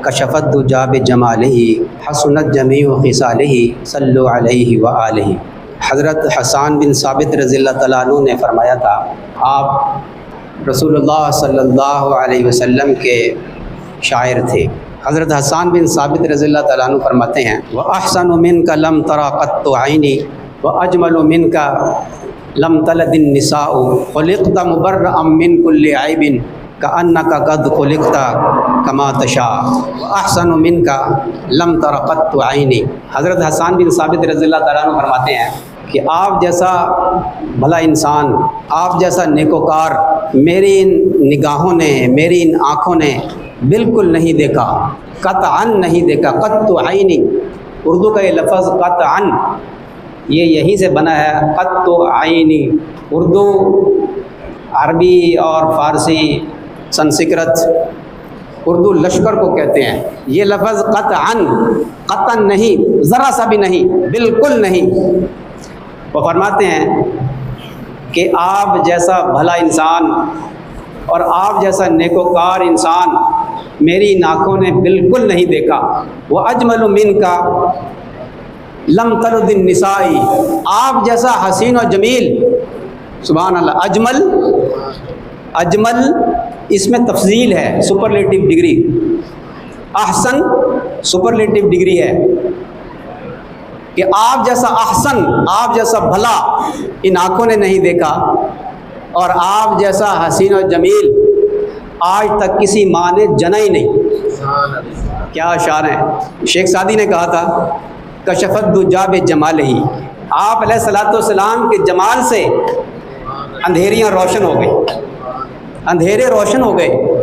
کشفت دجا بجمالہ حسنت جمیع خصالہ صلو علیہ وآلہ۔ حضرت حسان بن ثابت رضی اللہ تعالیٰ عنہ نے فرمایا تھا، آپ رسول اللہ صلی اللہ علیہ وسلم کے شاعر تھے۔ حضرت حسان بن ثابت رضی اللہ تعالیٰ عنہ فرماتے ہیں، وَأَحْسَنُ مِنْكَ لَمْ تَرَ قَطُّ عَيْنِي وَأَجْمَلُ مِنْكَ لَمْ تَلِدِ النِّسَاءُ خُلِقْتَ مُبَرَّأً مِنْ كُلِّ عَيْبٍ كَأَنَّكَ قَدْ خُلِقْتَ كَمَا تَشَاءُ وَأَحْسَنُ مِنْكَ لَمْ تَرَ قَطُّ عَيْنِي۔ حضرت حسان بن ثابت رضی اللہ تعالیٰ عنہ فرماتے ہیں کہ آپ جیسا بھلا انسان، آپ جیسا نیکوکار میری ان نگاہوں نے، میری ان آنکھوں نے بالکل نہیں دیکھا، قطعاً نہیں دیکھا۔ قط عینی، اردو کا یہ لفظ قطعاً یہ یہیں سے بنا ہے، قط عینی۔ اردو، عربی اور فارسی، سنسکرت، اردو لشکر کو کہتے ہیں۔ یہ لفظ قطعاً، قطعاً نہیں، ذرا سا بھی نہیں، بالکل نہیں۔ وہ فرماتے ہیں کہ آپ جیسا بھلا انسان اور آپ جیسا نیکوکار انسان میری آنکھوں نے بالکل نہیں دیکھا۔ وَأَجْمَلُ مِنْكَ لَمْ تَلُدِ النِّسَاءِ، آپ جیسا حسین و جمیل، سبحان اللہ۔ اجمل، اجمل اس میں تفضیل ہے، سپرلیٹو ڈگری۔ احسن سپرلیٹو ڈگری ہے کہ آپ جیسا احسن، آپ جیسا بھلا ان آنکھوں نے نہیں دیکھا، اور آپ جیسا حسین و جمیل آج تک کسی ماں نے جنا ہی نہیں۔ کیا اشعار ہیں! شیخ سعدی نے کہا تھا، کشفت دجا بجمالہ، آپ علیہ الصلوۃ والسلام کے جمال سے اندھیریاں روشن ہو گئی، اندھیرے روشن ہو گئے۔